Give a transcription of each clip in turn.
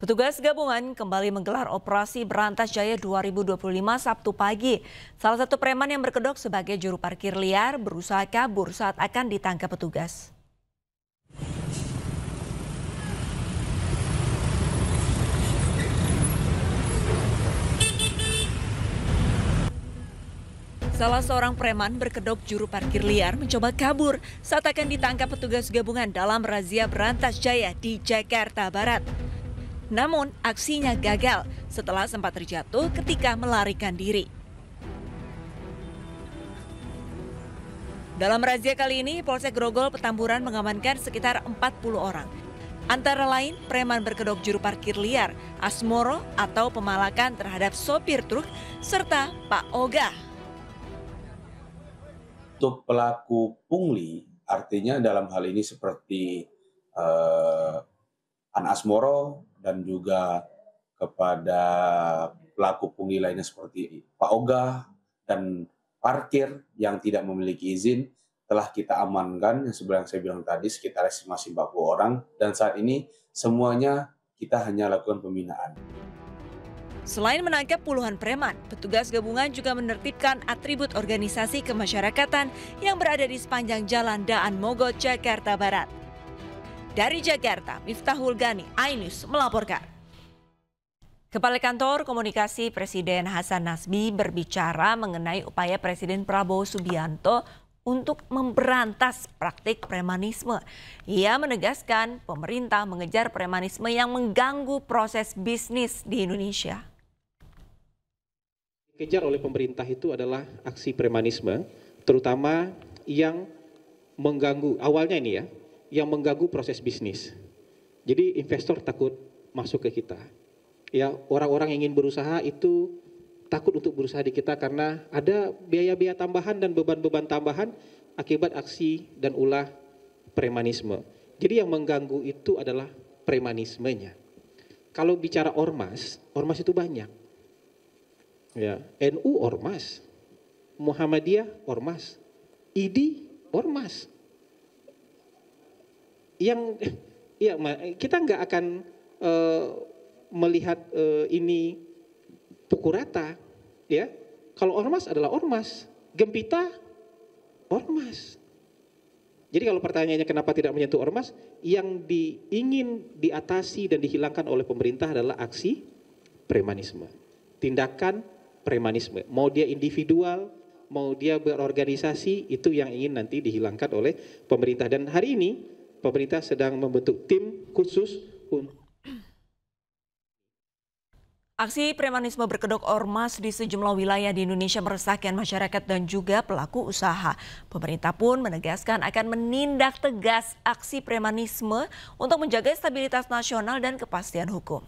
Petugas gabungan kembali menggelar operasi Berantas Jaya 2025 Sabtu pagi. Salah satu preman yang berkedok sebagai juru parkir liar berusaha kabur saat akan ditangkap petugas. Salah seorang preman berkedok juru parkir liar mencoba kabur saat akan ditangkap petugas gabungan dalam razia Berantas Jaya di Jakarta Barat. Namun aksinya gagal setelah sempat terjatuh ketika melarikan diri. Dalam razia kali ini, Polsek Grogol Petamburan mengamankan sekitar 40 orang. Antara lain, preman berkedok juru parkir liar, Asmoro atau pemalakan terhadap sopir truk, serta Pak Oga. Untuk pelaku pungli, artinya dalam hal ini seperti An Asmoro dan juga kepada pelaku pungli lainnya seperti Pak Oga dan parkir yang tidak memiliki izin telah kita amankan yang sebenarnya saya bilang tadi sekitar estimasi 40 orang dan saat ini semuanya kita hanya lakukan pembinaan. Selain menangkap puluhan preman, petugas gabungan juga menertibkan atribut organisasi kemasyarakatan yang berada di sepanjang Jalan Daan Mogot, Jakarta Barat. Dari Jakarta, Miftahul Gani, iNews melaporkan. Kepala Kantor Komunikasi Presiden Hasan Nasbi berbicara mengenai upaya Presiden Prabowo Subianto untuk memberantas praktik premanisme. Ia menegaskan pemerintah mengejar premanisme yang mengganggu proses bisnis di Indonesia. Dikejar oleh pemerintah itu adalah aksi premanisme, terutama yang mengganggu, awalnya ini ya, yang mengganggu proses bisnis. Jadi investor takut masuk ke kita. Ya, orang-orang yang ingin berusaha itu takut untuk berusaha di kita karena ada biaya-biaya tambahan dan beban-beban tambahan akibat aksi dan ulah premanisme. Jadi yang mengganggu itu adalah premanismenya. Kalau bicara ormas, ormas itu banyak. Ya, NU ormas, Muhammadiyah ormas, IDI ormas. Yang ya kita nggak akan melihat ini pukul rata, ya. Kalau ormas adalah ormas, Gempita ormas. Jadi kalau pertanyaannya kenapa tidak menyentuh ormas, yang ingin diatasi dan dihilangkan oleh pemerintah adalah aksi premanisme, tindakan premanisme. Mau dia individual, mau dia berorganisasi, itu yang ingin nanti dihilangkan oleh pemerintah. Dan hari ini pemerintah sedang membentuk tim khusus untuk aksi premanisme berkedok ormas di sejumlah wilayah di Indonesia meresahkan masyarakat dan juga pelaku usaha. Pemerintah pun menegaskan akan menindak tegas aksi premanisme untuk menjaga stabilitas nasional dan kepastian hukum.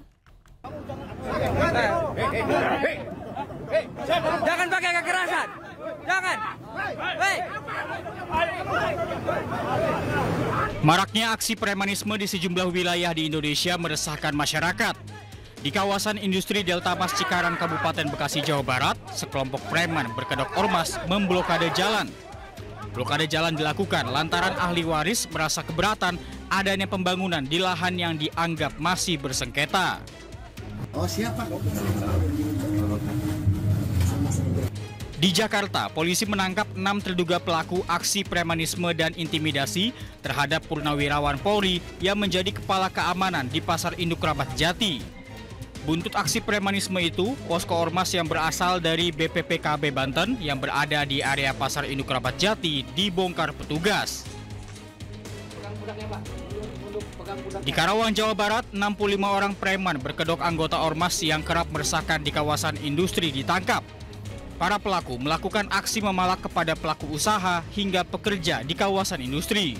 Jangan pakai kekerasan. Jangan. Maraknya aksi premanisme di sejumlah wilayah di Indonesia meresahkan masyarakat. Di kawasan industri Delta Mas Cikarang, Kabupaten Bekasi, Jawa Barat, sekelompok preman berkedok ormas memblokade jalan. Blokade jalan dilakukan lantaran ahli waris merasa keberatan adanya pembangunan di lahan yang dianggap masih bersengketa. Oh, siapa? Di Jakarta, polisi menangkap 6 terduga pelaku aksi premanisme dan intimidasi terhadap purnawirawan Polri yang menjadi kepala keamanan di Pasar Induk Rabat Jati. Buntut aksi premanisme itu, posko ormas yang berasal dari BPPKB Banten yang berada di area Pasar Induk Rabat Jati dibongkar petugas. Di Karawang, Jawa Barat, 65 orang preman berkedok anggota ormas yang kerap meresahkan di kawasan industri ditangkap. Para pelaku melakukan aksi memalak kepada pelaku usaha hingga pekerja di kawasan industri.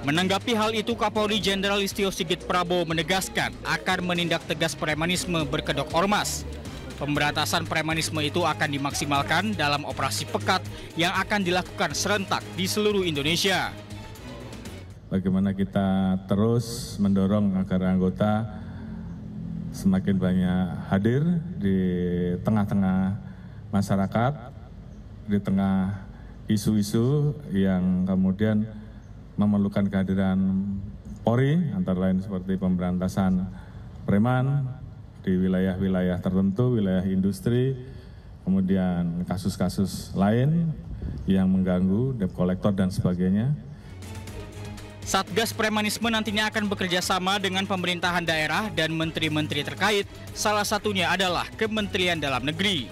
Menanggapi hal itu, Kapolri Jenderal Listio Sigit Prabowo menegaskan akan menindak tegas premanisme berkedok ormas. Pemberantasan premanisme itu akan dimaksimalkan dalam operasi pekat yang akan dilakukan serentak di seluruh Indonesia. Bagaimana kita terus mendorong agar anggota semakin banyak hadir di tengah-tengah masyarakat, di tengah isu-isu yang kemudian memerlukan kehadiran Polri, antara lain seperti pemberantasan preman di wilayah-wilayah tertentu, wilayah industri, kemudian kasus-kasus lain yang mengganggu debt collector dan sebagainya. Satgas Premanisme nantinya akan bekerja sama dengan pemerintahan daerah dan menteri-menteri terkait, salah satunya adalah Kementerian Dalam Negeri.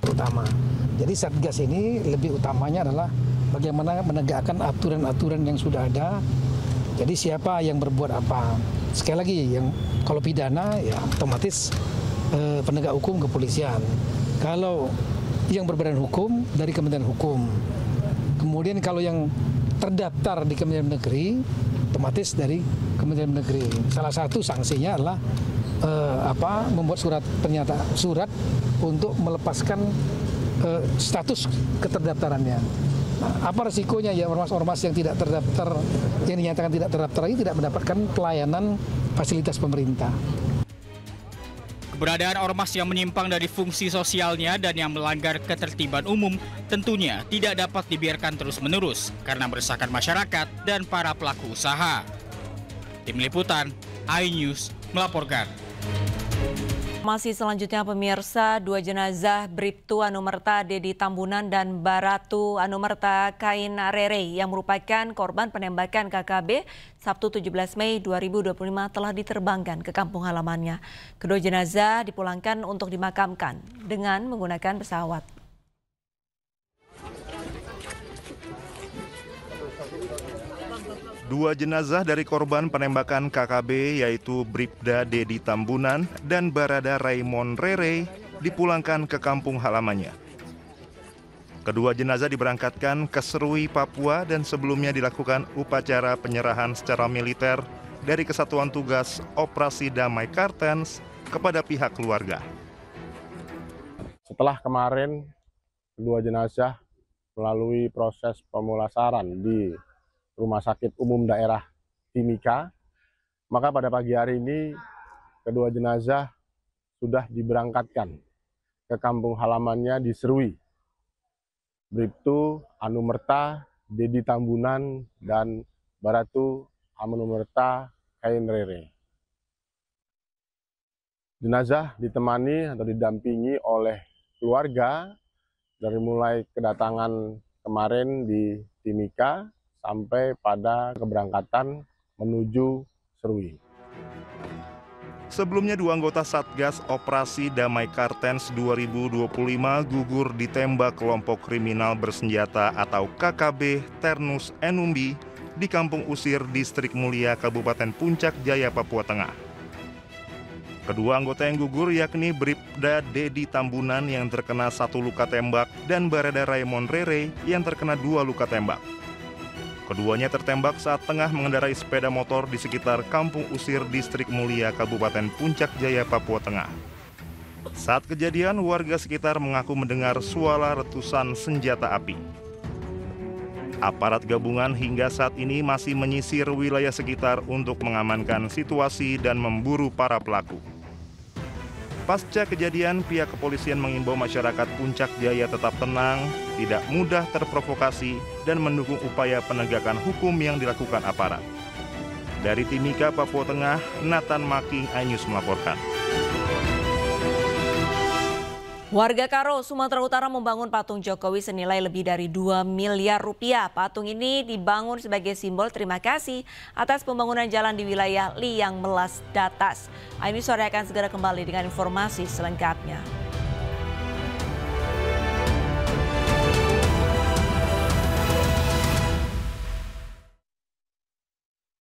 Utama. Jadi Satgas ini lebih utamanya adalah bagaimana menegakkan aturan-aturan yang sudah ada. Jadi siapa yang berbuat apa. Sekali lagi, yang kalau pidana ya otomatis penegak hukum kepolisian. Kalau yang berbadan hukum dari Kementerian Hukum. Kemudian kalau yang terdaftar di Kementerian Negeri, otomatis dari Kementerian Negeri. Salah satu sanksinya adalah membuat surat untuk melepaskan status keterdaftarannya. Nah, apa resikonya ya ormas-ormas yang tidak terdaftar, yang dinyatakan tidak terdaftar ini tidak mendapatkan pelayanan fasilitas pemerintah. Keberadaan ormas yang menyimpang dari fungsi sosialnya dan yang melanggar ketertiban umum tentunya tidak dapat dibiarkan terus-menerus karena meresahkan masyarakat dan para pelaku usaha. Tim Liputan, iNews melaporkan. Masih selanjutnya pemirsa, 2 jenazah Bribtu Anumerta Dedi Tambunan dan Baratu Anumerta Kain Rere yang merupakan korban penembakan KKB Sabtu 17 Mei 2025 telah diterbangkan ke kampung halamannya. Kedua jenazah dipulangkan untuk dimakamkan dengan menggunakan pesawat. Dua jenazah dari korban penembakan KKB yaitu Bribda Dedi Tambunan dan Barada Raymond Rere dipulangkan ke kampung halamannya. Kedua jenazah diberangkatkan ke Serui, Papua dan sebelumnya dilakukan upacara penyerahan secara militer dari Kesatuan Tugas Operasi Damai Kartens kepada pihak keluarga. Setelah kemarin kedua jenazah melalui proses pemulasaran di Rumah Sakit Umum Daerah Timika, maka pada pagi hari ini kedua jenazah sudah diberangkatkan ke kampung halamannya di Serui. Bribtu Anumerta Dedi Tambunan dan Baratu Anumerta Kain Rere. Jenazah ditemani atau didampingi oleh keluarga dari mulai kedatangan kemarin di Timika sampai pada keberangkatan menuju Serui. Sebelumnya dua anggota Satgas Operasi Damai Kartens 2025 gugur ditembak kelompok kriminal bersenjata atau KKB Ternus Enumbi di Kampung Usir, Distrik Mulia, Kabupaten Puncak Jaya, Papua Tengah. Kedua anggota yang gugur yakni Bribda Dedi Tambunan yang terkena 1 luka tembak dan Barada Raymond Rere yang terkena 2 luka tembak. Keduanya tertembak saat tengah mengendarai sepeda motor di sekitar Kampung Usir, Distrik Mulia, Kabupaten Puncak Jaya, Papua Tengah. Saat kejadian, warga sekitar mengaku mendengar suara letusan senjata api. Aparat gabungan hingga saat ini masih menyisir wilayah sekitar untuk mengamankan situasi dan memburu para pelaku. Pasca kejadian, pihak kepolisian mengimbau masyarakat Puncak Jaya tetap tenang, tidak mudah terprovokasi, dan mendukung upaya penegakan hukum yang dilakukan aparat. Dari Timika, Papua Tengah, Nathan Making, iNews melaporkan. Warga Karo, Sumatera Utara membangun patung Jokowi senilai lebih dari 2 miliar rupiah. Patung ini dibangun sebagai simbol terima kasih atas pembangunan jalan di wilayah Liang Melas Datas. iNews sore akan segera kembali dengan informasi selengkapnya.